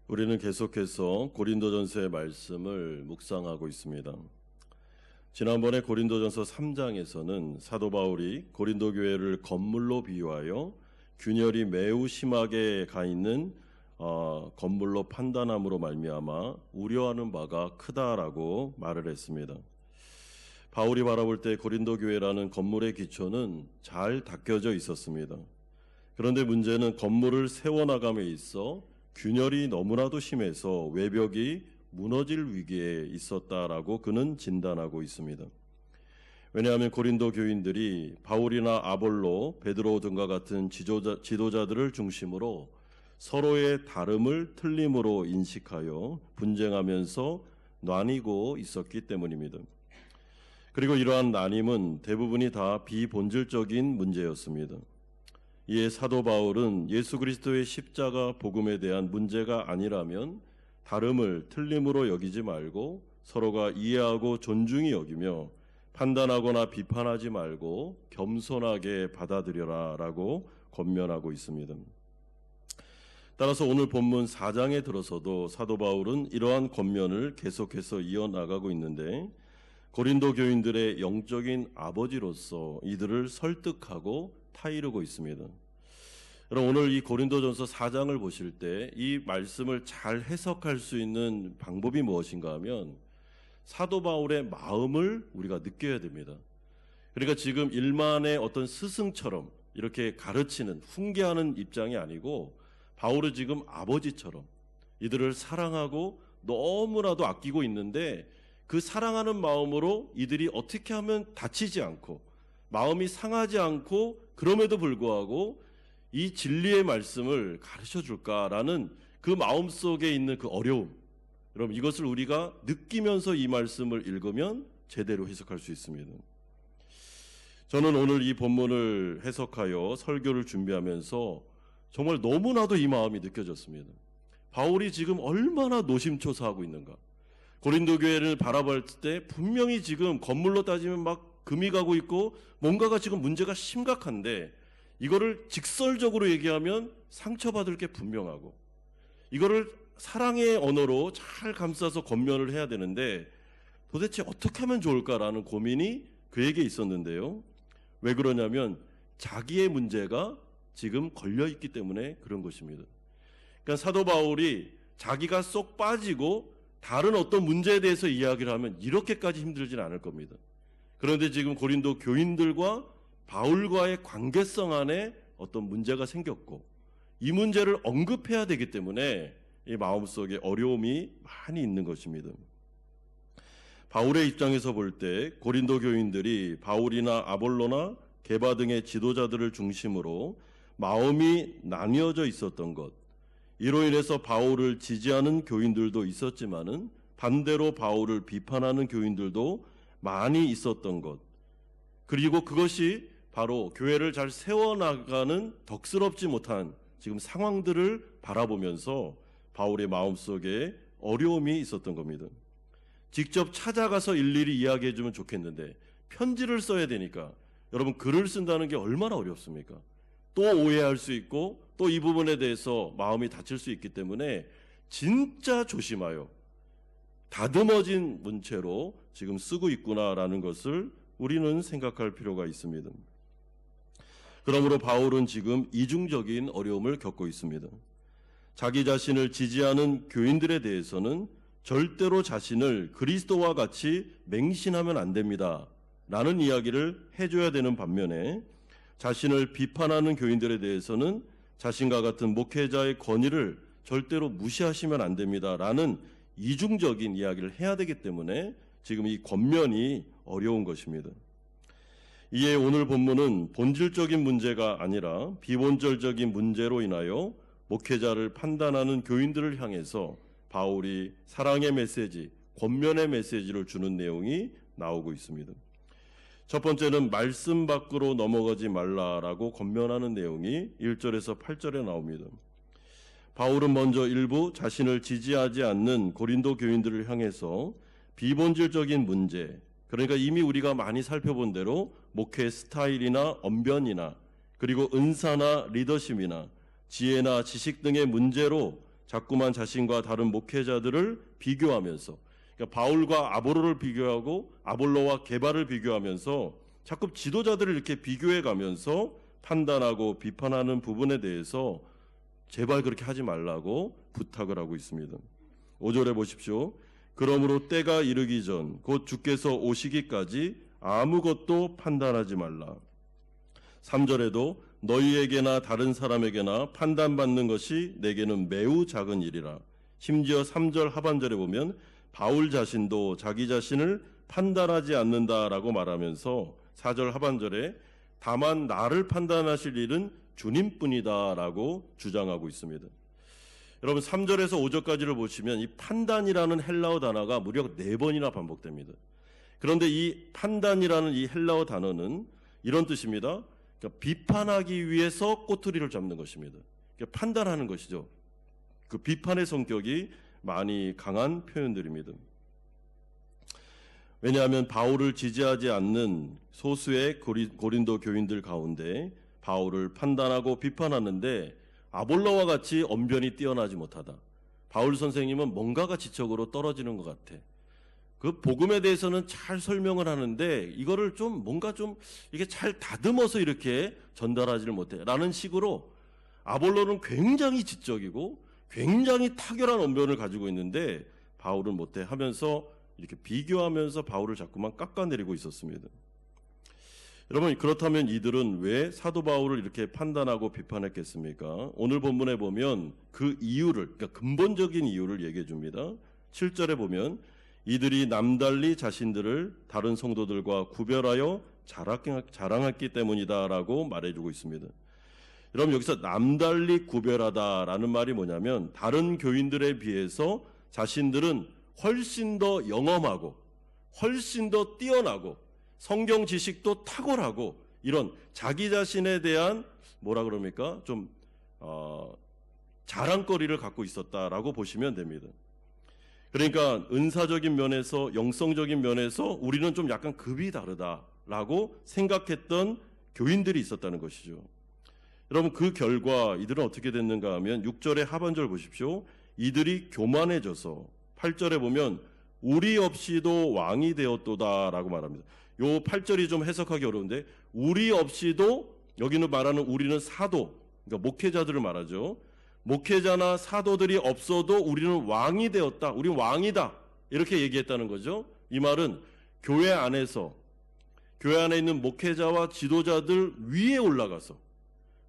우리는 계속해서 고린도전서의 말씀을 묵상하고 있습니다. 지난번에 고린도전서 3장에서는 사도 바울이 고린도 교회를 건물로 비유하여 균열이 매우 심하게 가 있는 건물로 판단함으로 말미암아 우려하는 바가 크다라고 말을 했습니다. 바울이 바라볼 때 고린도 교회라는 건물의 기초는 잘 닦여져 있었습니다. 그런데 문제는 건물을 세워나감에 있어 균열이 너무나도 심해서 외벽이 무너질 위기에 있었다라고 그는 진단하고 있습니다. 왜냐하면 고린도 교인들이 바울이나 아볼로, 베드로 등과 같은 지도자들을 중심으로 서로의 다름을 틀림으로 인식하여 분쟁하면서 나뉘고 있었기 때문입니다. 그리고 이러한 나님은 대부분이 다 비본질적인 문제였습니다. 이에 사도 바울은 예수 그리스도의 십자가 복음에 대한 문제가 아니라면 다름을 틀림으로 여기지 말고 서로가 이해하고 존중히 여기며 판단하거나 비판하지 말고 겸손하게 받아들여라 라고 권면하고 있습니다. 따라서 오늘 본문 4장에 들어서도 사도 바울은 이러한 권면을 계속해서 이어나가고 있는데 고린도 교인들의 영적인 아버지로서 이들을 설득하고 타이르고 있습니다. 여러분, 오늘 이 고린도전서 4장을 보실 때 이 말씀을 잘 해석할 수 있는 방법이 무엇인가 하면 사도 바울의 마음을 우리가 느껴야 됩니다. 그러니까 지금 일만의 어떤 스승처럼 이렇게 가르치는, 훈계하는 입장이 아니고 바울은 지금 아버지처럼 이들을 사랑하고 너무나도 아끼고 있는데 그 사랑하는 마음으로 이들이 어떻게 하면 다치지 않고 마음이 상하지 않고 그럼에도 불구하고 이 진리의 말씀을 가르쳐 줄까라는 그 마음속에 있는 그 어려움, 여러분 이것을 우리가 느끼면서 이 말씀을 읽으면 제대로 해석할 수 있습니다. 저는 오늘 이 본문을 해석하여 설교를 준비하면서 정말 너무나도 이 마음이 느껴졌습니다. 바울이 지금 얼마나 노심초사하고 있는가. 고린도 교회를 바라볼 때 분명히 지금 건물로 따지면 막 금이 가고 있고 뭔가가 지금 문제가 심각한데 이거를 직설적으로 얘기하면 상처받을 게 분명하고 이거를 사랑의 언어로 잘 감싸서 권면을 해야 되는데 도대체 어떻게 하면 좋을까라는 고민이 그에게 있었는데요. 왜 그러냐면 자기의 문제가 지금 걸려있기 때문에 그런 것입니다. 그러니까 사도 바울이 자기가 쏙 빠지고 다른 어떤 문제에 대해서 이야기를 하면 이렇게까지 힘들지는 않을 겁니다. 그런데 지금 고린도 교인들과 바울과의 관계성 안에 어떤 문제가 생겼고 이 문제를 언급해야 되기 때문에 이 마음속에 어려움이 많이 있는 것입니다. 바울의 입장에서 볼 때 고린도 교인들이 바울이나 아볼로나 게바 등의 지도자들을 중심으로 마음이 나뉘어져 있었던 것, 이로 인해서 바울을 지지하는 교인들도 있었지만은 반대로 바울을 비판하는 교인들도 많이 있었던 것, 그리고 그것이 바로 교회를 잘 세워나가는 덕스럽지 못한 지금 상황들을 바라보면서 바울의 마음속에 어려움이 있었던 겁니다. 직접 찾아가서 일일이 이야기해 주면 좋겠는데 편지를 써야 되니까 여러분 글을 쓴다는 게 얼마나 어렵습니까? 또 오해할 수 있고 또 이 부분에 대해서 마음이 다칠 수 있기 때문에 진짜 조심하여 다듬어진 문체로 지금 쓰고 있구나라는 것을 우리는 생각할 필요가 있습니다. 그러므로 바울은 지금 이중적인 어려움을 겪고 있습니다. 자기 자신을 지지하는 교인들에 대해서는 절대로 자신을 그리스도와 같이 맹신하면 안 됩니다 라는 이야기를 해줘야 되는 반면에 자신을 비판하는 교인들에 대해서는 자신과 같은 목회자의 권위를 절대로 무시하시면 안 됩니다 라는 이중적인 이야기를 해야 되기 때문에 지금 이 권면이 어려운 것입니다. 이에 오늘 본문은 본질적인 문제가 아니라 비본질적인 문제로 인하여 목회자를 판단하는 교인들을 향해서 바울이 사랑의 메시지, 권면의 메시지를 주는 내용이 나오고 있습니다. 첫 번째는 말씀 밖으로 넘어가지 말라라고 권면하는 내용이 1절에서 8절에 나옵니다. 바울은 먼저 일부 자신을 지지하지 않는 고린도 교인들을 향해서 비본질적인 문제, 그러니까 이미 우리가 많이 살펴본 대로 목회 스타일이나 언변이나 그리고 은사나 리더십이나 지혜나 지식 등의 문제로 자꾸만 자신과 다른 목회자들을 비교하면서, 그러니까 바울과 아볼로를 비교하고 아볼로와 게바를 비교하면서 자꾸 지도자들을 이렇게 비교해 가면서 판단하고 비판하는 부분에 대해서 제발 그렇게 하지 말라고 부탁을 하고 있습니다. 5절에 보십시오. 그러므로 때가 이르기 전 곧 주께서 오시기까지 아무것도 판단하지 말라. 3절에도 너희에게나 다른 사람에게나 판단받는 것이 내게는 매우 작은 일이라. 심지어 3절 하반절에 보면 바울 자신도 자기 자신을 판단하지 않는다라고 말하면서 4절 하반절에 다만 나를 판단하실 일은 주님뿐이다라고 주장하고 있습니다. 여러분 3절에서 5절까지를 보시면 이 판단이라는 헬라어 단어가 무려 4번이나 반복됩니다. 그런데 이 판단이라는 이 헬라어 단어는 이런 뜻입니다. 그러니까 비판하기 위해서 꼬투리를 잡는 것입니다. 그러니까 판단하는 것이죠. 그 비판의 성격이 많이 강한 표현들입니다. 왜냐하면 바울을 지지하지 않는 소수의 고린도 교인들 가운데 바울을 판단하고 비판하는데 아볼로와 같이 언변이 뛰어나지 못하다. 바울 선생님은 뭔가가 지적으로 떨어지는 것 같아. 그 복음에 대해서는 잘 설명을 하는데 이거를 좀 뭔가 좀 이게 잘 다듬어서 이렇게 전달하지를 못해 라는 식으로 아볼로는 굉장히 지적이고 굉장히 탁월한 언변을 가지고 있는데 바울은 못해 하면서 이렇게 비교하면서 바울을 자꾸만 깎아내리고 있었습니다. 여러분 그렇다면 이들은 왜 사도 바울을 이렇게 판단하고 비판했겠습니까? 오늘 본문에 보면 그 이유를, 그러니까 근본적인 이유를 얘기해 줍니다. 7절에 보면 이들이 남달리 자신들을 다른 성도들과 구별하여 자랑했기 때문이다라고 말해주고 있습니다. 여러분 여기서 남달리 구별하다라는 말이 뭐냐면 다른 교인들에 비해서 자신들은 훨씬 더 영험하고 훨씬 더 뛰어나고 성경 지식도 탁월하고 이런 자기 자신에 대한 뭐라 그럽니까? 좀 자랑거리를 갖고 있었다라고 보시면 됩니다. 그러니까 은사적인 면에서 영성적인 면에서 우리는 좀 약간 급이 다르다라고 생각했던 교인들이 있었다는 것이죠. 여러분 그 결과 이들은 어떻게 됐는가 하면 6절의 하반절 보십시오. 이들이 교만해져서 8절에 보면 우리 없이도 왕이 되었도다라고 말합니다. 요 8절이 좀 해석하기 어려운데 우리 없이도 여기는 말하는 우리는 사도, 그러니까 목회자들을 말하죠. 목회자나 사도들이 없어도 우리는 왕이 되었다. 우리 왕이다. 이렇게 얘기했다는 거죠. 이 말은 교회 안에서 교회 안에 있는 목회자와 지도자들 위에 올라가서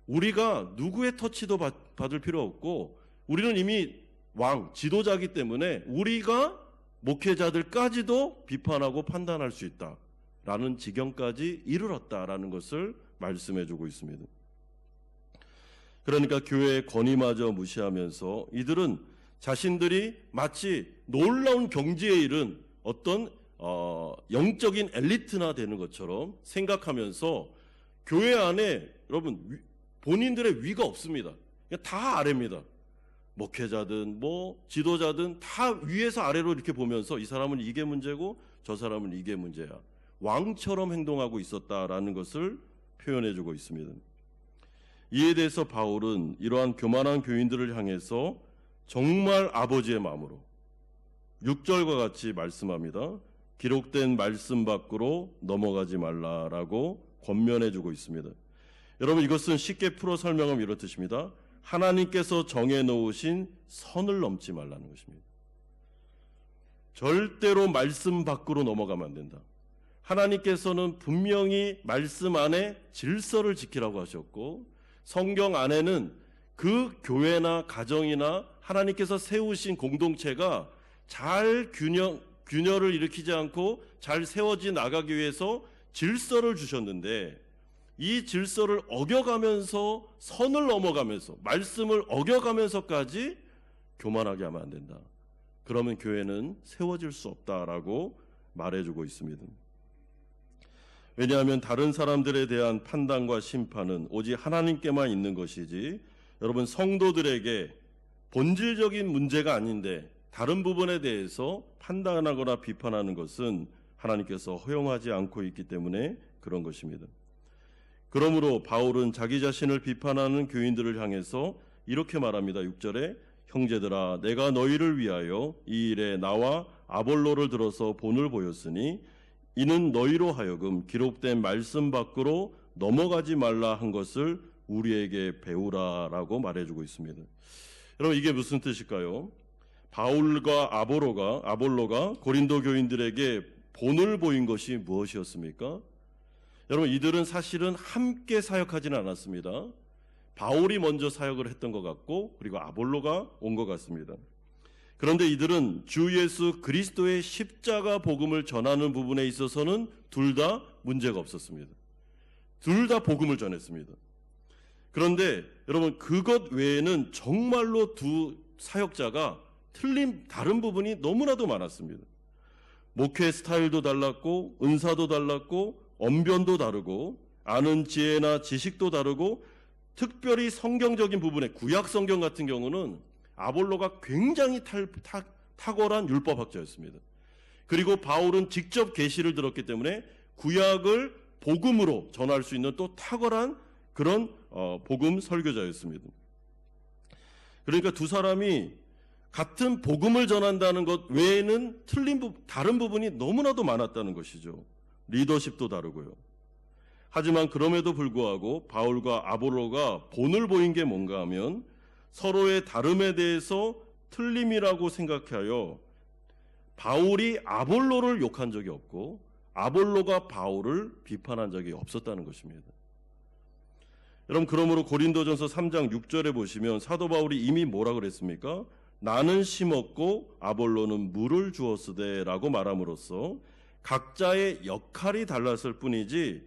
우리가 누구의 터치도 받을 필요 없고 우리는 이미 왕, 지도자이기 때문에 우리가 목회자들까지도 비판하고 판단할 수 있다라는 지경까지 이르렀다라는 것을 말씀해주고 있습니다. 그러니까 교회의 권위마저 무시하면서 이들은 자신들이 마치 놀라운 경지에 이른 어떤 영적인 엘리트나 되는 것처럼 생각하면서 교회 안에 여러분 본인들의 위가 없습니다. 그냥 다 아래입니다. 목회자든 뭐 지도자든 다 위에서 아래로 이렇게 보면서 이 사람은 이게 문제고 저 사람은 이게 문제야. 왕처럼 행동하고 있었다라는 것을 표현해주고 있습니다. 이에 대해서 바울은 이러한 교만한 교인들을 향해서 정말 아버지의 마음으로 6절과 같이 말씀합니다. 기록된 말씀 밖으로 넘어가지 말라라고 권면해주고 있습니다. 여러분 이것은 쉽게 풀어 설명하면 이런 뜻입니다. 하나님께서 정해놓으신 선을 넘지 말라는 것입니다. 절대로 말씀 밖으로 넘어가면 안 된다. 하나님께서는 분명히 말씀 안에 질서를 지키라고 하셨고 성경 안에는 그 교회나 가정이나 하나님께서 세우신 공동체가 잘 균열을 일으키지 않고 잘 세워져 나가기 위해서 질서를 주셨는데 이 질서를 어겨가면서 선을 넘어가면서 말씀을 어겨가면서까지 교만하게 하면 안 된다. 그러면 교회는 세워질 수 없다라고 말해주고 있습니다. 왜냐하면 다른 사람들에 대한 판단과 심판은 오직 하나님께만 있는 것이지 여러분 성도들에게 본질적인 문제가 아닌데 다른 부분에 대해서 판단하거나 비판하는 것은 하나님께서 허용하지 않고 있기 때문에 그런 것입니다. 그러므로 바울은 자기 자신을 비판하는 교인들을 향해서 이렇게 말합니다. 6절에 형제들아 내가 너희를 위하여 이 일에 나와 아볼로를 들어서 본을 보였으니 이는 너희로 하여금 기록된 말씀 밖으로 넘어가지 말라 한 것을 우리에게 배우라라고 말해주고 있습니다. 여러분 이게 무슨 뜻일까요? 바울과 아볼로가 고린도 교인들에게 본을 보인 것이 무엇이었습니까? 여러분 이들은 사실은 함께 사역하지는 않았습니다. 바울이 먼저 사역을 했던 것 같고 그리고 아볼로가 온 것 같습니다. 그런데 이들은 주 예수 그리스도의 십자가 복음을 전하는 부분에 있어서는 둘 다 문제가 없었습니다. 둘 다 복음을 전했습니다. 그런데 여러분 그것 외에는 정말로 두 사역자가 다른 부분이 너무나도 많았습니다. 목회 스타일도 달랐고 은사도 달랐고 언변도 다르고 아는 지혜나 지식도 다르고 특별히 성경적인 부분에 구약 성경 같은 경우는 아볼로가 굉장히 탁월한 율법학자였습니다. 그리고 바울은 직접 계시를 들었기 때문에 구약을 복음으로 전할 수 있는 또 탁월한 그런 복음 설교자였습니다. 그러니까 두 사람이 같은 복음을 전한다는 것 외에는 다른 부분이 너무나도 많았다는 것이죠. 리더십도 다르고요. 하지만 그럼에도 불구하고 바울과 아볼로가 본을 보인 게 뭔가 하면 서로의 다름에 대해서 틀림이라고 생각하여 바울이 아볼로를 욕한 적이 없고 아볼로가 바울을 비판한 적이 없었다는 것입니다. 여러분 그러므로 고린도전서 3장 6절에 보시면 사도 바울이 이미 뭐라 그랬습니까? 나는 심었고 아볼로는 물을 주었으되 라고 말함으로써 각자의 역할이 달랐을 뿐이지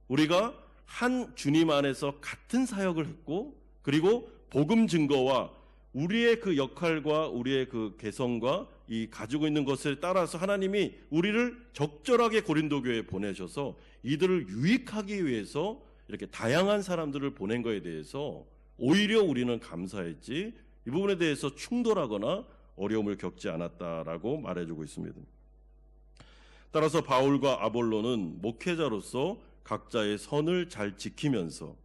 우리가 한 주님 안에서 같은 사역을 했고 그리고 복음 증거와 우리의 그 역할과 우리의 그 개성과 이 가지고 있는 것에 따라서 하나님이 우리를 적절하게 고린도 교회에 보내셔서 이들을 유익하기 위해서 이렇게 다양한 사람들을 보낸 것에 대해서 오히려 우리는 감사했지 이 부분에 대해서 충돌하거나 어려움을 겪지 않았다라고 말해주고 있습니다. 따라서 바울과 아볼로는 목회자로서 각자의 선을 잘 지키면서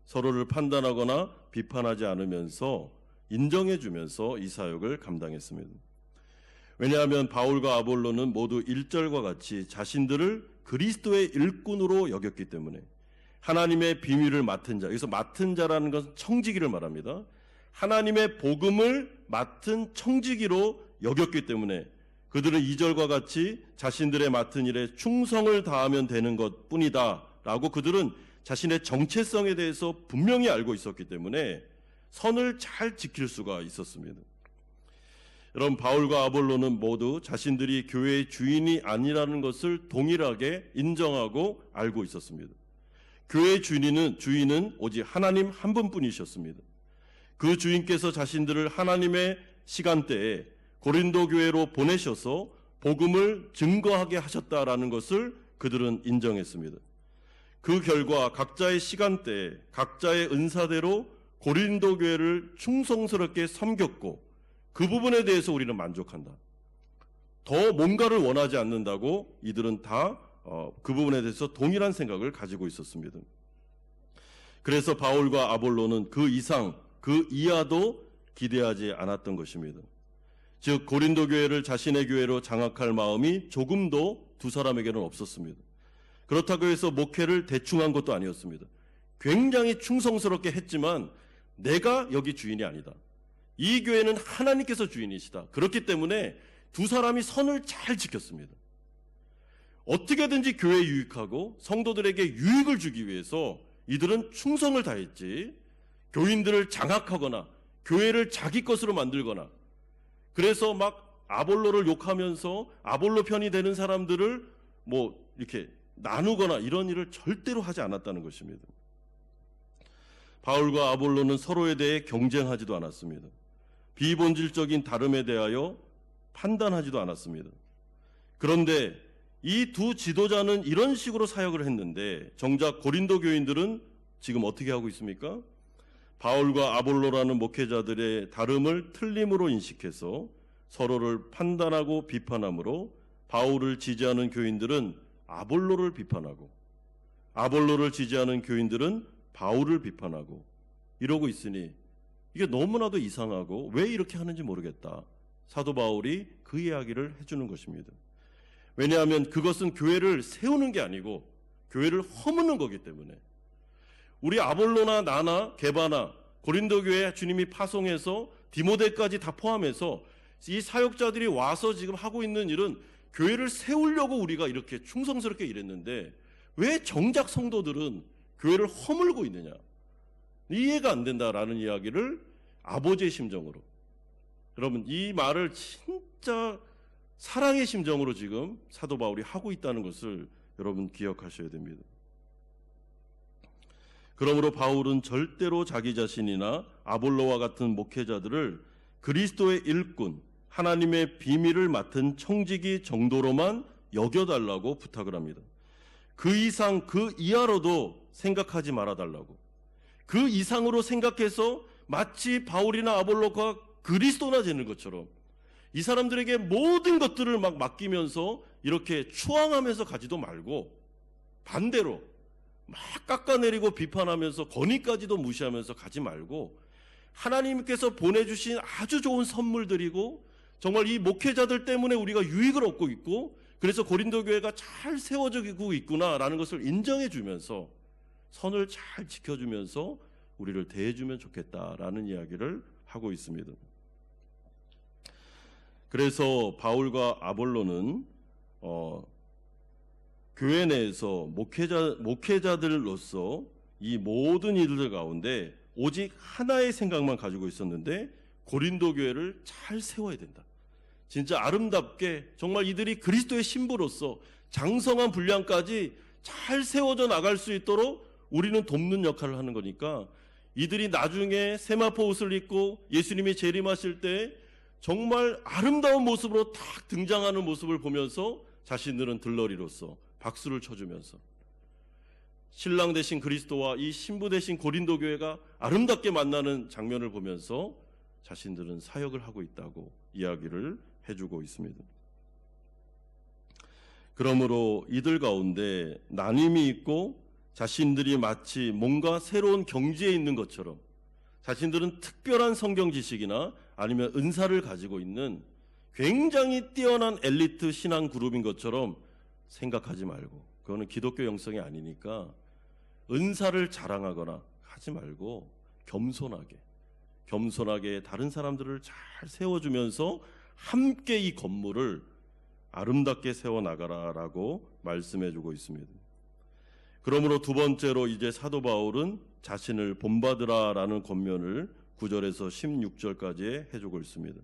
서로를 판단하거나 비판하지 않으면서 인정해주면서 이 사역을 감당했습니다. 왜냐하면 바울과 아볼로는 모두 1절과 같이 자신들을 그리스도의 일꾼으로 여겼기 때문에 하나님의 비밀을 맡은 자, 여기서 맡은 자라는 것은 청지기를 말합니다. 하나님의 복음을 맡은 청지기로 여겼기 때문에 그들은 2절과 같이 자신들의 맡은 일에 충성을 다하면 되는 것뿐이다 라고 그들은 자신의 정체성에 대해서 분명히 알고 있었기 때문에 선을 잘 지킬 수가 있었습니다. 여러분 바울과 아볼로는 모두 자신들이 교회의 주인이 아니라는 것을 동일하게 인정하고 알고 있었습니다. 교회의 주인은 오직 하나님 한 분뿐이셨습니다. 그 주인께서 자신들을 하나님의 시간대에 고린도 교회로 보내셔서 복음을 증거하게 하셨다라는 것을 그들은 인정했습니다. 그 결과 각자의 시간대에 각자의 은사대로 고린도 교회를 충성스럽게 섬겼고 그 부분에 대해서 우리는 만족한다. 더 뭔가를 원하지 않는다고 이들은 다 그 부분에 대해서 동일한 생각을 가지고 있었습니다. 그래서 바울과 아볼로는 그 이상 그 이하도 기대하지 않았던 것입니다. 즉 고린도 교회를 자신의 교회로 장악할 마음이 조금도 두 사람에게는 없었습니다. 그렇다고 해서 목회를 대충 한 것도 아니었습니다. 굉장히 충성스럽게 했지만 내가 여기 주인이 아니다. 이 교회는 하나님께서 주인이시다. 그렇기 때문에 두 사람이 선을 잘 지켰습니다. 어떻게든지 교회에 유익하고 성도들에게 유익을 주기 위해서 이들은 충성을 다했지 교인들을 장악하거나 교회를 자기 것으로 만들거나 그래서 막 아볼로를 욕하면서 아볼로 편이 되는 사람들을 뭐 이렇게 나누거나 이런 일을 절대로 하지 않았다는 것입니다. 바울과 아볼로는 서로에 대해 경쟁하지도 않았습니다. 비본질적인 다름에 대하여 판단하지도 않았습니다. 그런데 이 두 지도자는 이런 식으로 사역을 했는데 정작 고린도 교인들은 지금 어떻게 하고 있습니까? 바울과 아볼로라는 목회자들의 다름을 틀림으로 인식해서 서로를 판단하고 비판함으로 바울을 지지하는 교인들은 아볼로를 비판하고 아볼로를 지지하는 교인들은 바울을 비판하고 이러고 있으니 이게 너무나도 이상하고 왜 이렇게 하는지 모르겠다. 사도 바울이 그 이야기를 해주는 것입니다. 왜냐하면 그것은 교회를 세우는 게 아니고 교회를 허무는 거기 때문에. 우리 아볼로나 나나 게바나 고린도 교회 주님이 파송해서 디모데까지 다 포함해서 이 사역자들이 와서 지금 하고 있는 일은 교회를 세우려고 우리가 이렇게 충성스럽게 일했는데 왜 정작 성도들은 교회를 허물고 있느냐, 이해가 안 된다라는 이야기를 아버지의 심정으로, 여러분 이 말을 진짜 사랑의 심정으로 지금 사도 바울이 하고 있다는 것을 여러분 기억하셔야 됩니다. 그러므로 바울은 절대로 자기 자신이나 아볼로와 같은 목회자들을 그리스도의 일꾼, 하나님의 비밀을 맡은 청지기 정도로만 여겨달라고 부탁을 합니다. 그 이상 그 이하로도 생각하지 말아달라고. 그 이상으로 생각해서 마치 바울이나 아볼로가 그리스도나 되는 것처럼 이 사람들에게 모든 것들을 막 맡기면서 이렇게 추앙하면서 가지도 말고, 반대로 막 깎아내리고 비판하면서 건의까지도 무시하면서 가지 말고, 하나님께서 보내주신 아주 좋은 선물들이고 정말 이 목회자들 때문에 우리가 유익을 얻고 있고 그래서 고린도 교회가 잘 세워지고 있구나라는 것을 인정해 주면서 선을 잘 지켜주면서 우리를 대해주면 좋겠다라는 이야기를 하고 있습니다. 그래서 바울과 아볼로는 교회 내에서 목회자들로서 이 모든 일들 가운데 오직 하나의 생각만 가지고 있었는데 고린도 교회를 잘 세워야 된다. 진짜 아름답게 정말 이들이 그리스도의 신부로서 장성한 분량까지 잘 세워져 나갈 수 있도록 우리는 돕는 역할을 하는 거니까 이들이 나중에 세마포 옷을 입고 예수님이 재림하실 때 정말 아름다운 모습으로 탁 등장하는 모습을 보면서 자신들은 들러리로서 박수를 쳐주면서 신랑 대신 그리스도와 이 신부 대신 고린도 교회가 아름답게 만나는 장면을 보면서 자신들은 사역을 하고 있다고 이야기를 해주고 있습니다. 그러므로 이들 가운데 나눔이 있고 자신들이 마치 뭔가 새로운 경지에 있는 것처럼 자신들은 특별한 성경 지식이나 아니면 은사를 가지고 있는 굉장히 뛰어난 엘리트 신앙 그룹인 것처럼 생각하지 말고, 그거는 기독교 영성이 아니니까 은사를 자랑하거나 하지 말고 겸손하게 다른 사람들을 잘 세워주면서 함께 이 건물을 아름답게 세워나가라라고 말씀해주고 있습니다. 그러므로 두 번째로 이제 사도 바울은 자신을 본받으라라는 권면을 9절에서 16절까지 해주고 있습니다.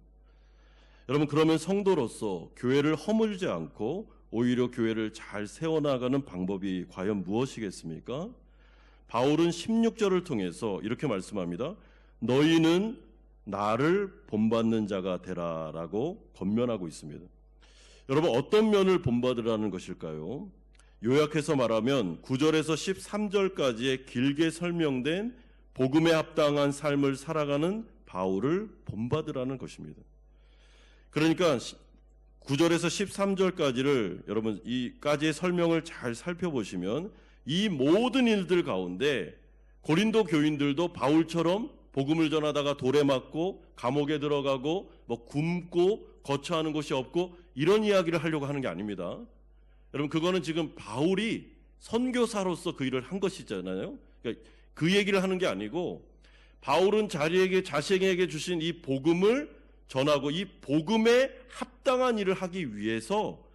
여러분, 그러면 성도로서 교회를 허물지 않고 오히려 교회를 잘 세워나가는 방법이 과연 무엇이겠습니까? 바울은 16절을 통해서 이렇게 말씀합니다. 너희는 나를 본받는 자가 되라라고 권면하고 있습니다. 여러분, 어떤 면을 본받으라는 것일까요? 요약해서 말하면 9절에서 13절까지의 길게 설명된 복음에 합당한 삶을 살아가는 바울을 본받으라는 것입니다. 그러니까 9절에서 13절까지를 여러분 이까지의 설명을 잘 살펴보시면 이 모든 일들 가운데 고린도 교인들도 바울처럼 복음을 전하다가 돌에 맞고 감옥에 들어가고 뭐 굶고 거처하는 곳이 없고 이런 이야기를 하려고 하는 게 아닙니다. 여러분, 그거는 지금 바울이 선교사로서 그 일을 한 것이잖아요. 그러니까 그 얘기를 하는 게 아니고 바울은 자신에게 주신 이 복음을 전하고 이 복음에 합당한 일을 하기 위해서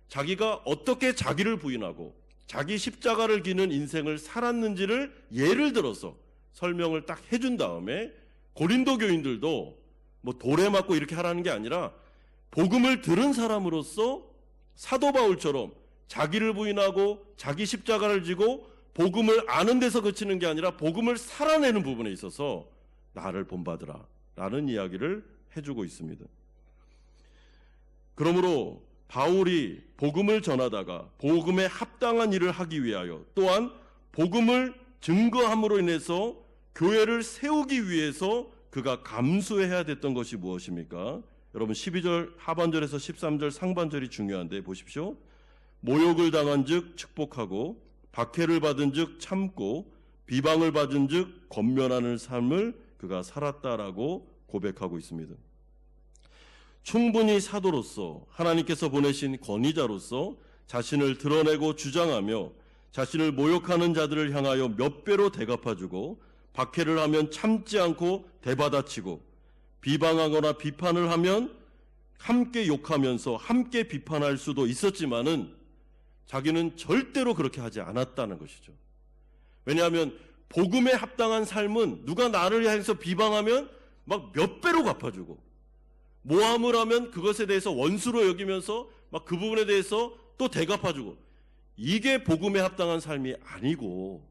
자기가 어떻게 자기를 부인하고 자기 십자가를 기는 인생을 살았는지를 예를 들어서 설명을 딱 해준 다음에 고린도 교인들도 뭐 돌에 맞고 이렇게 하라는 게 아니라 복음을 들은 사람으로서 사도 바울처럼 자기를 부인하고 자기 십자가를 지고 복음을 아는 데서 그치는 게 아니라 복음을 살아내는 부분에 있어서 나를 본받으라 라는 이야기를 해주고 있습니다. 그러므로 바울이 복음을 전하다가 복음에 합당한 일을 하기 위하여 또한 복음을 증거함으로 인해서 교회를 세우기 위해서 그가 감수해야 됐던 것이 무엇입니까? 여러분 12절 하반절에서 13절 상반절이 중요한데 보십시오. 모욕을 당한 즉 축복하고 박해를 받은 즉 참고 비방을 받은 즉 권면하는 삶을 그가 살았다라고 고백하고 있습니다. 충분히 사도로서 하나님께서 보내신 권위자로서 자신을 드러내고 주장하며 자신을 모욕하는 자들을 향하여 몇 배로 대갚아주고 박해를 하면 참지 않고 대받아치고 비방하거나 비판을 하면 함께 욕하면서 함께 비판할 수도 있었지만은 자기는 절대로 그렇게 하지 않았다는 것이죠. 왜냐하면 복음에 합당한 삶은 누가 나를 향해서 비방하면 막 몇 배로 갚아주고 모함을 하면 그것에 대해서 원수로 여기면서 막 그 부분에 대해서 또 대갚아주고, 이게 복음에 합당한 삶이 아니고,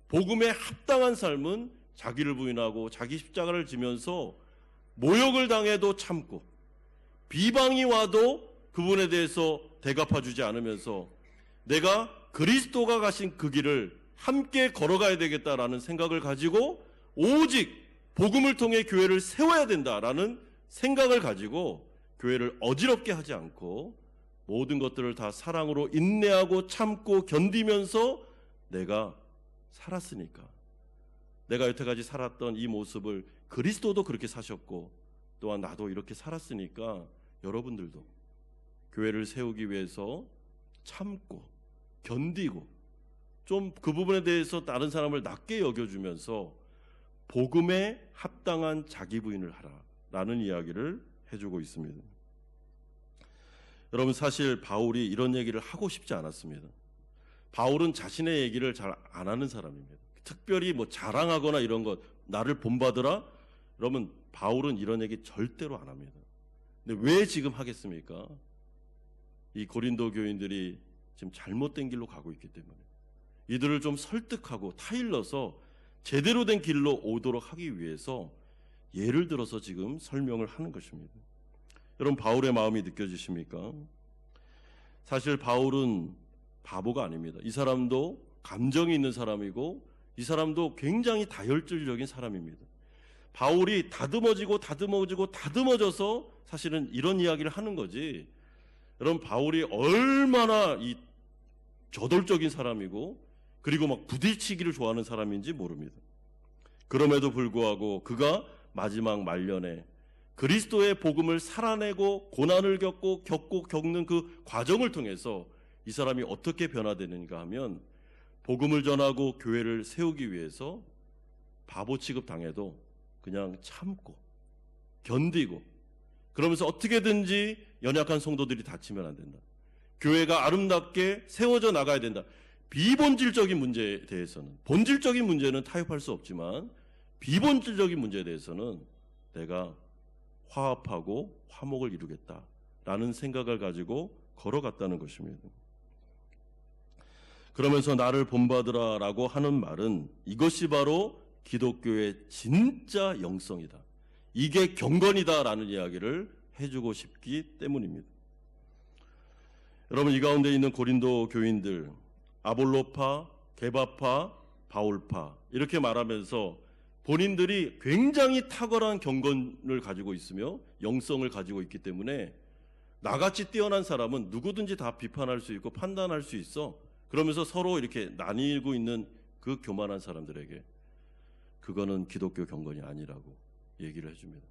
복음에 합당한 삶은 자기를 부인하고 자기 십자가를 지면서 모욕을 당해도 참고 비방이 와도 그분에 대해서 대갚아주지 않으면서 내가 그리스도가 가신 그 길을 함께 걸어가야 되겠다라는 생각을 가지고 오직 복음을 통해 교회를 세워야 된다라는 생각을 가지고 교회를 어지럽게 하지 않고 모든 것들을 다 사랑으로 인내하고 참고 견디면서 내가 살았으니까, 내가 여태까지 살았던 이 모습을 그리스도도 그렇게 사셨고 또한 나도 이렇게 살았으니까 여러분들도 교회를 세우기 위해서 참고 견디고 좀 그 부분에 대해서 다른 사람을 낮게 여겨주면서 복음에 합당한 자기 부인을 하라라는 이야기를 해주고 있습니다. 여러분, 사실 바울이 이런 얘기를 하고 싶지 않았습니다. 바울은 자신의 얘기를 잘 안 하는 사람입니다. 특별히 뭐 자랑하거나 이런 것, 나를 본받으라, 여러분 바울은 이런 얘기 절대로 안 합니다. 근데 왜 지금 하겠습니까? 이 고린도 교인들이 지금 잘못된 길로 가고 있기 때문에 이들을 좀 설득하고 타일러서 제대로 된 길로 오도록 하기 위해서 예를 들어서 지금 설명을 하는 것입니다. 여러분, 바울의 마음이 느껴지십니까? 사실 바울은 바보가 아닙니다. 이 사람도 감정이 있는 사람이고 이 사람도 굉장히 다혈질적인 사람입니다. 바울이 다듬어져서 사실은 이런 이야기를 하는 거지, 여러분 바울이 얼마나 이 저돌적인 사람이고 그리고 막 부딪히기를 좋아하는 사람인지 모릅니다. 그럼에도 불구하고 그가 마지막 말년에 그리스도의 복음을 살아내고 고난을 겪는 그 과정을 통해서 이 사람이 어떻게 변화되는가 하면, 복음을 전하고 교회를 세우기 위해서 바보 취급 당해도 그냥 참고 견디고, 그러면서 어떻게든지 연약한 성도들이 다치면 안 된다, 교회가 아름답게 세워져 나가야 된다. 비본질적인 문제에 대해서는, 본질적인 문제는 타협할 수 없지만 비본질적인 문제에 대해서는 내가 화합하고 화목을 이루겠다라는 생각을 가지고 걸어갔다는 것입니다. 그러면서 나를 본받으라라고 하는 말은 이것이 바로 기독교의 진짜 영성이다, 이게 경건이다라는 이야기를 해주고 싶기 때문입니다. 여러분, 이 가운데 있는 고린도 교인들, 아볼로파, 게바파, 바울파 이렇게 말하면서 본인들이 굉장히 탁월한 경건을 가지고 있으며 영성을 가지고 있기 때문에 나같이 뛰어난 사람은 누구든지 다 비판할 수 있고 판단할 수 있어, 그러면서 서로 이렇게 나뉘고 있는 그 교만한 사람들에게 그거는 기독교 경건이 아니라고 얘기를 해줍니다.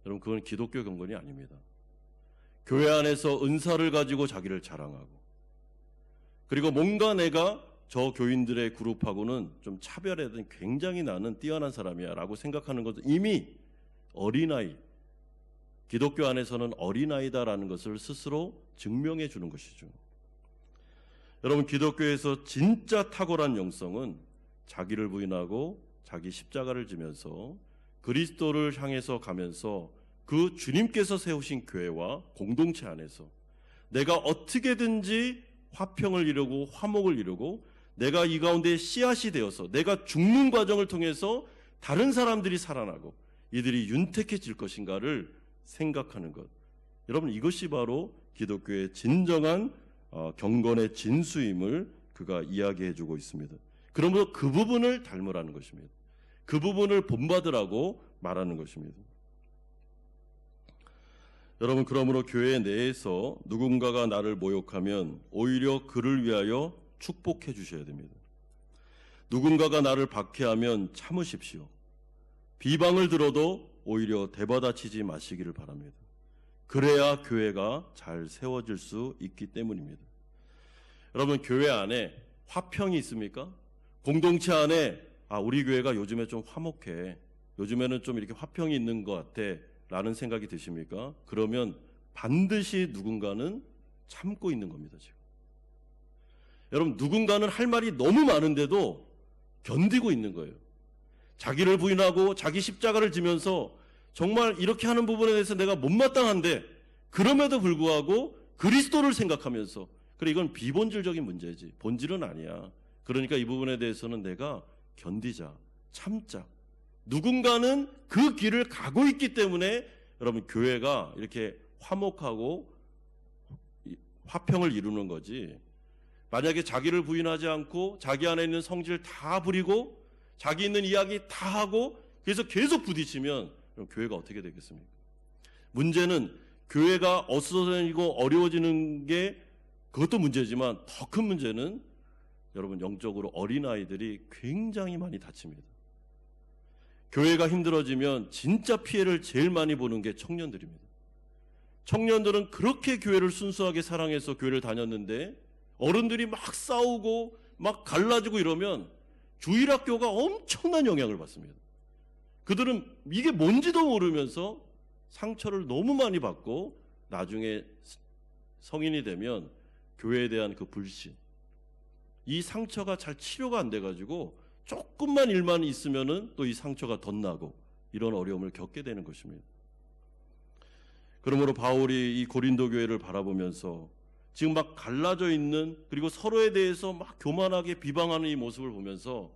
여러분, 그건 기독교 경건이 아닙니다. 교회 안에서 은사를 가지고 자기를 자랑하고, 그리고 뭔가 내가 저 교인들의 그룹하고는 좀 차별화된 굉장히 나는 뛰어난 사람이야 라고 생각하는 것은 이미 어린아이, 기독교 안에서는 어린아이다라는 것을 스스로 증명해 주는 것이죠. 여러분, 기독교에서 진짜 탁월한 영성은 자기를 부인하고 자기 십자가를 지면서 그리스도를 향해서 가면서 그 주님께서 세우신 교회와 공동체 안에서 내가 어떻게든지 화평을 이루고 화목을 이루고 내가 이 가운데 씨앗이 되어서 내가 죽는 과정을 통해서 다른 사람들이 살아나고 이들이 윤택해질 것인가를 생각하는 것, 여러분 이것이 바로 기독교의 진정한 경건의 진수임을 그가 이야기해주고 있습니다. 그러므로 그 부분을 닮으라는 것입니다. 그 부분을 본받으라고 말하는 것입니다. 여러분, 그러므로 교회 내에서 누군가가 나를 모욕하면 오히려 그를 위하여 축복해 주셔야 됩니다. 누군가가 나를 박해하면 참으십시오. 비방을 들어도 오히려 대받아치지 마시기를 바랍니다. 그래야 교회가 잘 세워질 수 있기 때문입니다. 여러분, 교회 안에 화평이 있습니까? 공동체 안에 우리 교회가 요즘에 좀 화목해, 요즘에는 좀 이렇게 화평이 있는 것 같아 라는 생각이 드십니까? 그러면 반드시 누군가는 참고 있는 겁니다. 지금 여러분, 누군가는 할 말이 너무 많은데도 견디고 있는 거예요. 자기를 부인하고 자기 십자가를 지면서 정말 이렇게 하는 부분에 대해서 내가 못마땅한데 그럼에도 불구하고 그리스도를 생각하면서, 그래 이건 비본질적인 문제지 본질은 아니야, 그러니까 이 부분에 대해서는 내가 견디자, 참자. 누군가는 그 길을 가고 있기 때문에 여러분, 교회가 이렇게 화목하고 화평을 이루는 거지, 만약에 자기를 부인하지 않고 자기 안에 있는 성질 다 부리고 자기 있는 이야기 다 하고 그래서 계속 부딪히면 그럼 교회가 어떻게 되겠습니까? 문제는 교회가 어수선해지고 어려워지는 게 그것도 문제지만 더 큰 문제는 여러분, 영적으로 어린아이들이 굉장히 많이 다칩니다. 교회가 힘들어지면 진짜 피해를 제일 많이 보는 게 청년들입니다. 청년들은 그렇게 교회를 순수하게 사랑해서 교회를 다녔는데 어른들이 막 싸우고 막 갈라지고 이러면 주일학교가 엄청난 영향을 받습니다. 그들은 이게 뭔지도 모르면서 상처를 너무 많이 받고 나중에 성인이 되면 교회에 대한 그 불신, 이 상처가 잘 치료가 안 돼가지고 조금만 일만 있으면은 또 이 상처가 덧나고 이런 어려움을 겪게 되는 것입니다. 그러므로 바울이 이 고린도 교회를 바라보면서 지금 막 갈라져 있는, 그리고 서로에 대해서 막 교만하게 비방하는 이 모습을 보면서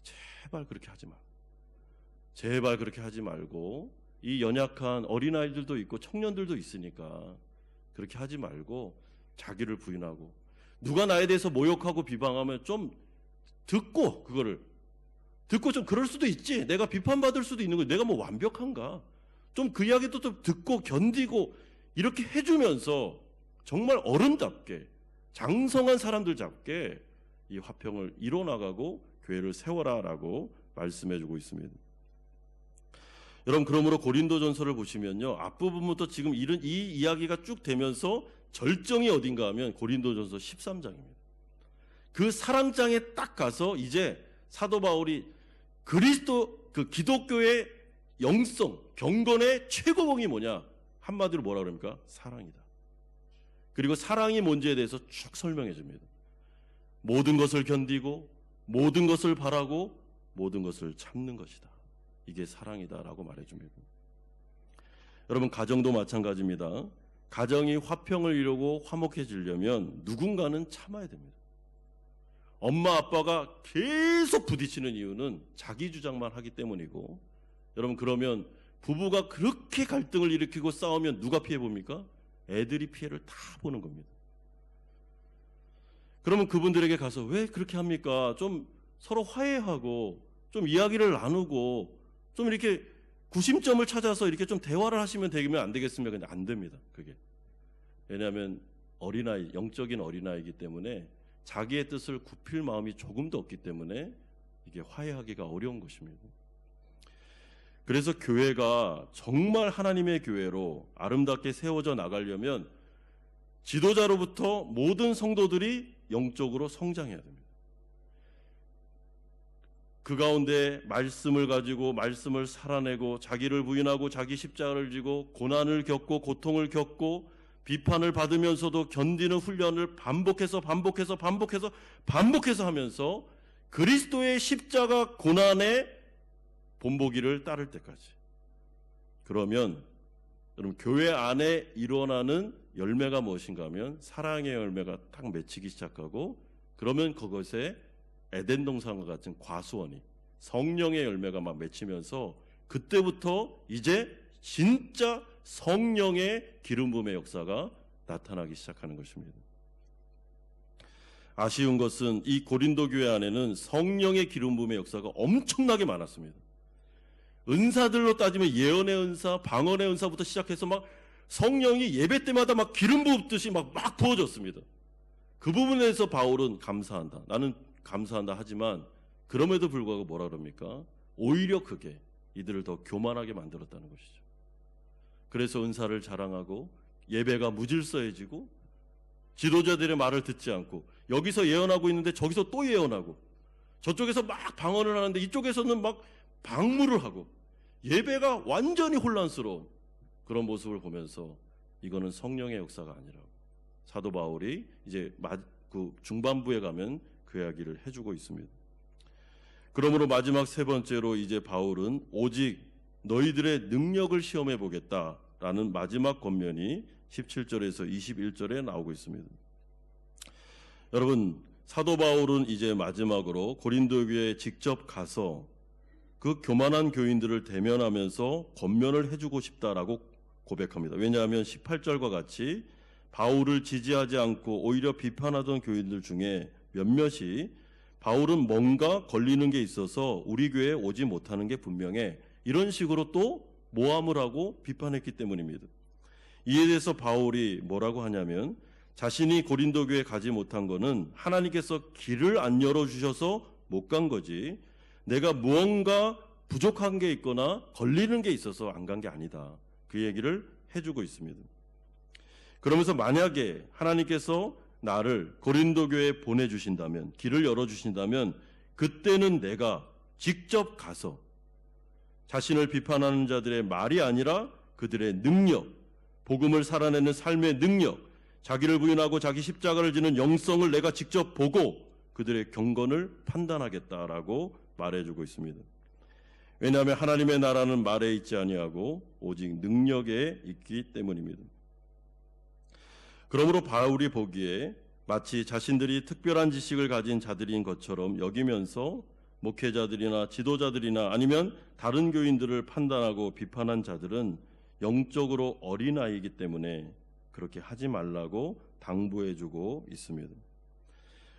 제발 그렇게 하지 마. 제발 그렇게 하지 말고, 이 연약한 어린아이들도 있고 청년들도 있으니까 그렇게 하지 말고 자기를 부인하고, 누가 나에 대해서 모욕하고 비방하면 좀 듣고, 그거를 듣고 좀 그럴 수도 있지, 내가 비판받을 수도 있는 거지, 내가 뭐 완벽한가, 좀 그 이야기도 좀 듣고 견디고 이렇게 해주면서 정말 어른답게 장성한 사람들답게 이 화평을 이뤄나가고 교회를 세워라라고 말씀해주고 있습니다. 여러분, 그러므로 고린도전서를 보시면요, 앞부분부터 지금 이 이야기가 쭉 되면서 절정이 어딘가 하면 고린도전서 13장입니다. 그 사랑장에 딱 가서 이제 사도 바울이 그 기독교의 영성, 경건의 최고봉이 뭐냐, 한마디로 뭐라 그럽니까? 사랑이다. 그리고 사랑이 뭔지에 대해서 쭉 설명해 줍니다. 모든 것을 견디고 모든 것을 바라고 모든 것을 참는 것이다. 이게 사랑이다라고 말해줍니다. 여러분, 가정도 마찬가지입니다. 가정이 화평을 이루고 화목해지려면 누군가는 참아야 됩니다. 엄마 아빠가 계속 부딪히는 이유는 자기 주장만 하기 때문이고, 여러분, 그러면 부부가 그렇게 갈등을 일으키고 싸우면 누가 피해 봅니까? 애들이 피해를 다 보는 겁니다. 그러면 그분들에게 가서 왜 그렇게 합니까? 좀 서로 화해하고 좀 이야기를 나누고 좀 이렇게 구심점을 찾아서 이렇게 좀 대화를 하시면 되면 안 되겠습니까? 근데 안 됩니다. 그게. 왜냐하면 어린아이, 영적인 어린아이이기 때문에 자기의 뜻을 굽힐 마음이 조금도 없기 때문에 이게 화해하기가 어려운 것입니다. 그래서 교회가 정말 하나님의 교회로 아름답게 세워져 나가려면 지도자로부터 모든 성도들이 영적으로 성장해야 됩니다. 그 가운데 말씀을 가지고 말씀을 살아내고 자기를 부인하고 자기 십자가를 지고 고난을 겪고 고통을 겪고 비판을 받으면서도 견디는 훈련을 반복해서 하면서 그리스도의 십자가 고난의 본보기를 따를 때까지. 그러면 여러분, 교회 안에 일어나는 열매가 무엇인가 하면 사랑의 열매가 딱 맺히기 시작하고, 그러면 그것에 에덴 동산과 같은 과수원이 성령의 열매가 막 맺히면서 그때부터 이제 진짜 성령의 기름 부음의 역사가 나타나기 시작하는 것입니다. 아쉬운 것은 이 고린도 교회 안에는 성령의 기름 부음의 역사가 엄청나게 많았습니다. 은사들로 따지면 예언의 은사, 방언의 은사부터 시작해서 막 성령이 예배 때마다 막 기름 부었듯이 막 부어졌습니다. 그 부분에서 바울은 감사한다, 나는 감사한다 하지만 그럼에도 불구하고 뭐라 그럽니까? 오히려 그게 이들을 더 교만하게 만들었다는 것이죠. 그래서 은사를 자랑하고 예배가 무질서해지고 지도자들의 말을 듣지 않고 여기서 예언하고 있는데 저기서 또 예언하고 저쪽에서 막 방언을 하는데 이쪽에서는 막 방무를 하고 예배가 완전히 혼란스러운 그런 모습을 보면서 이거는 성령의 역사가 아니라고 사도 바울이 이제 그 중반부에 가면 그 이야기를 해주고 있습니다. 그러므로 마지막 세 번째로 이제 바울은 오직 너희들의 능력을 시험해 보겠다라는 마지막 권면이 17절에서 21절에 나오고 있습니다. 여러분, 사도 바울은 이제 마지막으로 고린도 교회에 직접 가서 그 교만한 교인들을 대면하면서 권면을 해주고 싶다라고 고백합니다. 왜냐하면 18절과 같이 바울을 지지하지 않고 오히려 비판하던 교인들 중에 몇몇이 바울은 뭔가 걸리는 게 있어서 우리 교회에 오지 못하는 게 분명해, 이런 식으로 또 모함을 하고 비판했기 때문입니다. 이에 대해서 바울이 뭐라고 하냐면 자신이 고린도 교회에 가지 못한 거는 하나님께서 길을 안 열어주셔서 못 간 거지 내가 무언가 부족한 게 있거나 걸리는 게 있어서 안 간 게 아니다. 그 얘기를 해주고 있습니다. 그러면서 만약에 하나님께서 나를 고린도 교회에 보내주신다면, 길을 열어주신다면 그때는 내가 직접 가서 자신을 비판하는 자들의 말이 아니라 그들의 능력, 복음을 살아내는 삶의 능력, 자기를 부인하고 자기 십자가를 지는 영성을 내가 직접 보고 그들의 경건을 판단하겠다라고 말해주고 있습니다. 왜냐하면 하나님의 나라는 말에 있지 아니하고 오직 능력에 있기 때문입니다. 그러므로 바울이 보기에 마치 자신들이 특별한 지식을 가진 자들인 것처럼 여기면서 목회자들이나 지도자들이나 아니면 다른 교인들을 판단하고 비판한 자들은 영적으로 어린아이이기 때문에 그렇게 하지 말라고 당부해주고 있습니다.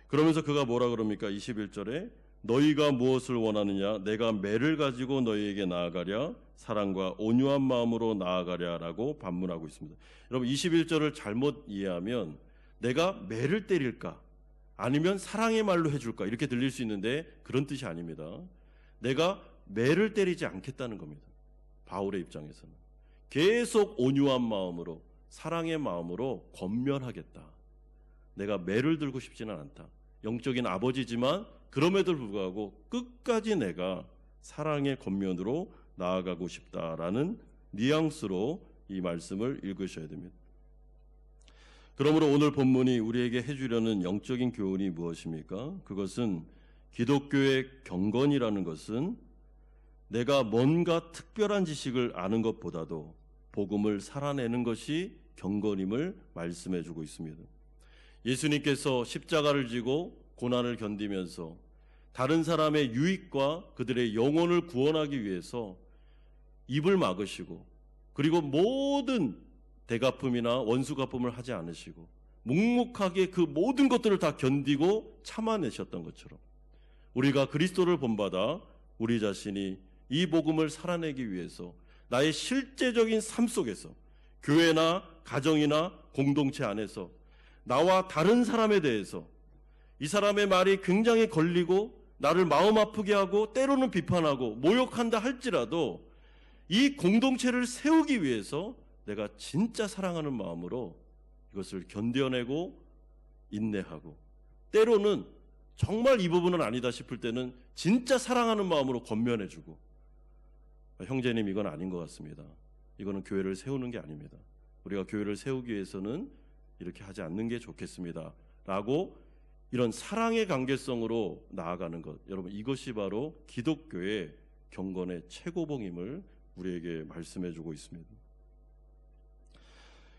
그러면서 그가 뭐라 그럽니까? 21절에 너희가 무엇을 원하느냐? 내가 매를 가지고 너희에게 나아가랴? 사랑과 온유한 마음으로 나아가랴라고 반문하고 있습니다. 여러분, 21절을 잘못 이해하면 내가 매를 때릴까? 아니면 사랑의 말로 해줄까? 이렇게 들릴 수 있는데 그런 뜻이 아닙니다. 내가 매를 때리지 않겠다는 겁니다. 바울의 입장에서는 계속 온유한 마음으로, 사랑의 마음으로 권면하겠다. 내가 매를 들고 싶지는 않다. 영적인 아버지지만 그럼에도 불구하고 끝까지 내가 사랑의 권면으로 나아가고 싶다라는 뉘앙스로 이 말씀을 읽으셔야 됩니다. 그러므로 오늘 본문이 우리에게 해주려는 영적인 교훈이 무엇입니까? 그것은 기독교의 경건이라는 것은 내가 뭔가 특별한 지식을 아는 것보다도 복음을 살아내는 것이 경건임을 말씀해 주고 있습니다. 예수님께서 십자가를 지고 고난을 견디면서 다른 사람의 유익과 그들의 영혼을 구원하기 위해서 입을 막으시고 그리고 모든 대갚음이나 원수갚음을 하지 않으시고 묵묵하게 그 모든 것들을 다 견디고 참아내셨던 것처럼 우리가 그리스도를 본받아 우리 자신이 이 복음을 살아내기 위해서 나의 실제적인 삶 속에서 교회나 가정이나 공동체 안에서 나와 다른 사람에 대해서 이 사람의 말이 굉장히 걸리고 나를 마음 아프게 하고 때로는 비판하고 모욕한다 할지라도 이 공동체를 세우기 위해서 내가 진짜 사랑하는 마음으로 이것을 견뎌내고 인내하고 때로는 정말 이 부분은 아니다 싶을 때는 진짜 사랑하는 마음으로 권면해주고 형제님 이건 아닌 것 같습니다. 이거는 교회를 세우는 게 아닙니다. 우리가 교회를 세우기 위해서는 이렇게 하지 않는 게 좋겠습니다. 라고 이런 사랑의 관계성으로 나아가는 것, 여러분 이것이 바로 기독교의 경건의 최고봉임을 우리에게 말씀해주고 있습니다.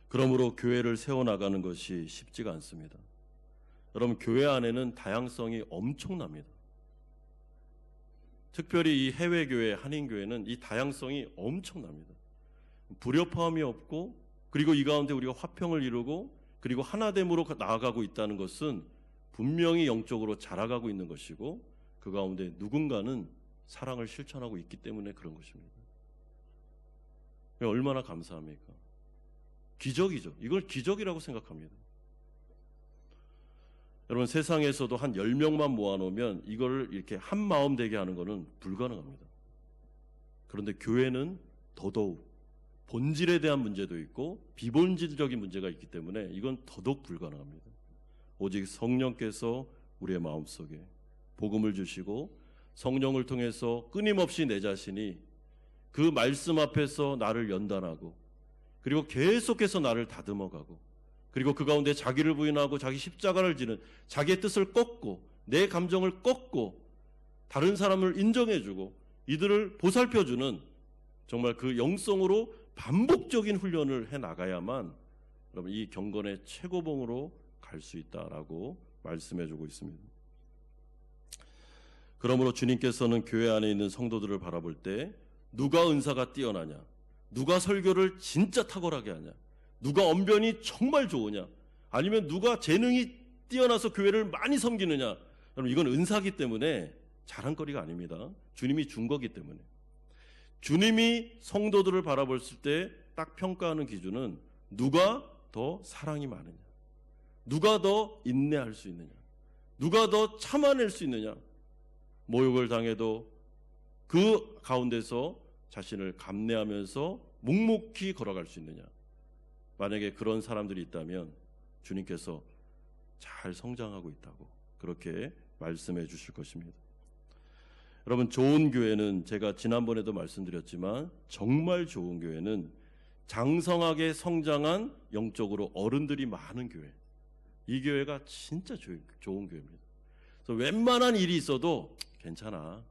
그러므로 교회를 세워나가는 것이 쉽지가 않습니다. 여러분 교회 안에는 다양성이 엄청납니다. 특별히 이 해외교회, 한인교회는 이 다양성이 엄청납니다. 불협화음이 없고 그리고 이 가운데 우리가 화평을 이루고 그리고 하나됨으로 나아가고 있다는 것은 분명히 영적으로 자라가고 있는 것이고 그 가운데 누군가는 사랑을 실천하고 있기 때문에 그런 것입니다. 얼마나 감사합니까? 기적이죠. 이걸 기적이라고 생각합니다. 여러분 세상에서도 한 10명만 모아놓으면 이걸 이렇게 한 마음 되게 하는 것은 불가능합니다. 그런데 교회는 더더욱 본질에 대한 문제도 있고 비본질적인 문제가 있기 때문에 이건 더더욱 불가능합니다. 오직 성령께서 우리의 마음속에 복음을 주시고 성령을 통해서 끊임없이 내 자신이 그 말씀 앞에서 나를 연단하고 그리고 계속해서 나를 다듬어가고 그리고 그 가운데 자기를 부인하고 자기 십자가를 지는 자기의 뜻을 꺾고 내 감정을 꺾고 다른 사람을 인정해주고 이들을 보살펴주는 정말 그 영성으로 반복적인 훈련을 해나가야만 여러분 이 경건의 최고봉으로 갈 수 있다라고 말씀해주고 있습니다. 그러므로 주님께서는 교회 안에 있는 성도들을 바라볼 때 누가 은사가 뛰어나냐, 누가 설교를 진짜 탁월하게 하냐, 누가 언변이 정말 좋으냐, 아니면 누가 재능이 뛰어나서 교회를 많이 섬기느냐, 여러분 이건 은사기 때문에 자랑거리가 아닙니다. 주님이 준 거기 때문에. 주님이 성도들을 바라봤을 때 딱 평가하는 기준은 누가 더 사랑이 많으냐, 누가 더 인내할 수 있느냐, 누가 더 참아낼 수 있느냐, 모욕을 당해도 그 가운데서 자신을 감내하면서 묵묵히 걸어갈 수 있느냐. 만약에 그런 사람들이 있다면 주님께서 잘 성장하고 있다고 그렇게 말씀해 주실 것입니다. 여러분 좋은 교회는 제가 지난번에도 말씀드렸지만 정말 좋은 교회는 장성하게 성장한 영적으로 어른들이 많은 교회, 이 교회가 진짜 좋은 교회입니다. 그래서 웬만한 일이 있어도 괜찮아,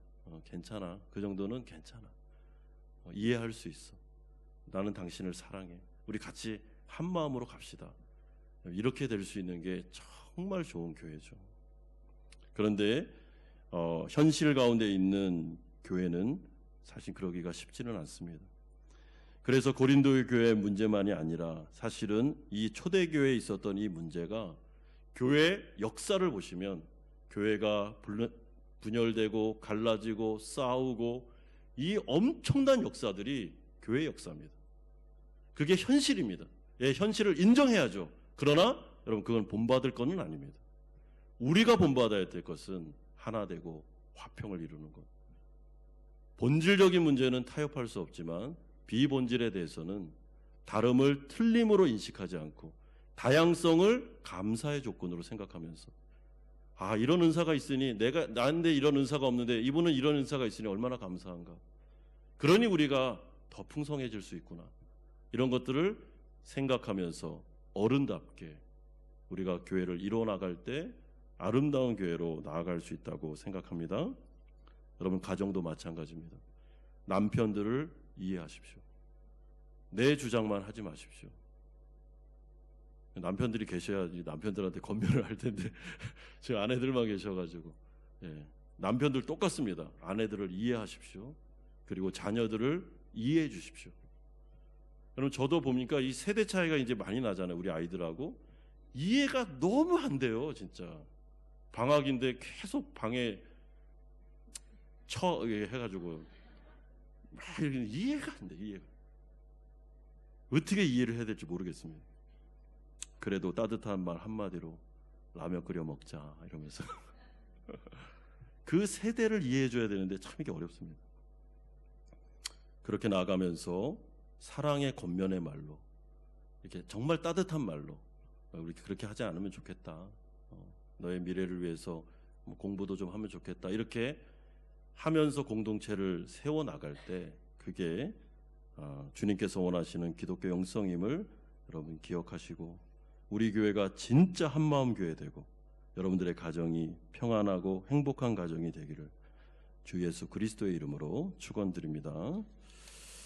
괜찮아, 그 정도는 괜찮아, 이해할 수 있어, 나는 당신을 사랑해, 우리 같이 한 마음으로 갑시다, 이렇게 될 수 있는 게 정말 좋은 교회죠. 그런데 현실 가운데 있는 교회는 사실 그러기가 쉽지는 않습니다. 그래서 고린도 교회의 문제만이 아니라 사실은 이 초대교회에 있었던 이 문제가 교회 역사를 보시면 교회가 분열되고 갈라지고 싸우고 이 엄청난 역사들이 교회 역사입니다. 그게 현실입니다. 예, 현실을 인정해야죠. 그러나 여러분 그건 본받을 것은 아닙니다. 우리가 본받아야 될 것은 하나 되고 화평을 이루는 것. 본질적인 문제는 타협할 수 없지만 비본질에 대해서는 다름을 틀림으로 인식하지 않고 다양성을 감사의 조건으로 생각하면서 아 이런 은사가 있으니 나한테 이런 은사가 없는데 이분은 이런 은사가 있으니 얼마나 감사한가. 그러니 우리가 더 풍성해질 수 있구나. 이런 것들을 생각하면서 어른답게 우리가 교회를 이뤄나갈 때 아름다운 교회로 나아갈 수 있다고 생각합니다. 여러분 가정도 마찬가지입니다. 남편들을 이해하십시오. 내 주장만 하지 마십시오. 남편들이 계셔야지 남편들한테 권면을 할 텐데 제 아내들만 계셔가지고 남편들 똑같습니다. 아내들을 이해하십시오. 그리고 자녀들을 이해해 주십시오. 여러분 저도 보니까 이 세대 차이가 이제 많이 나잖아요. 우리 아이들하고 이해가 너무 안 돼요. 진짜 방학인데 계속 방에 해가지고 막 이해가 안 돼. 이해가 어떻게 이해를 해야 될지 모르겠습니다. 그래도 따뜻한 말 한마디로 라면 끓여 먹자 이러면서 그 세대를 이해해 줘야 되는데 참 이게 어렵습니다. 그렇게 나아가면서 사랑의 권면의 말로 이렇게 정말 따뜻한 말로 우리 그렇게 하지 않으면 좋겠다. 너의 미래를 위해서 공부도 좀 하면 좋겠다. 이렇게 하면서 공동체를 세워나갈 때 그게 주님께서 원하시는 기독교 영성임을 여러분 기억하시고 우리 교회가 진짜 한마음 교회 되고 여러분들의 가정이 평안하고 행복한 가정이 되기를 주 예수 그리스도의 이름으로 축원드립니다.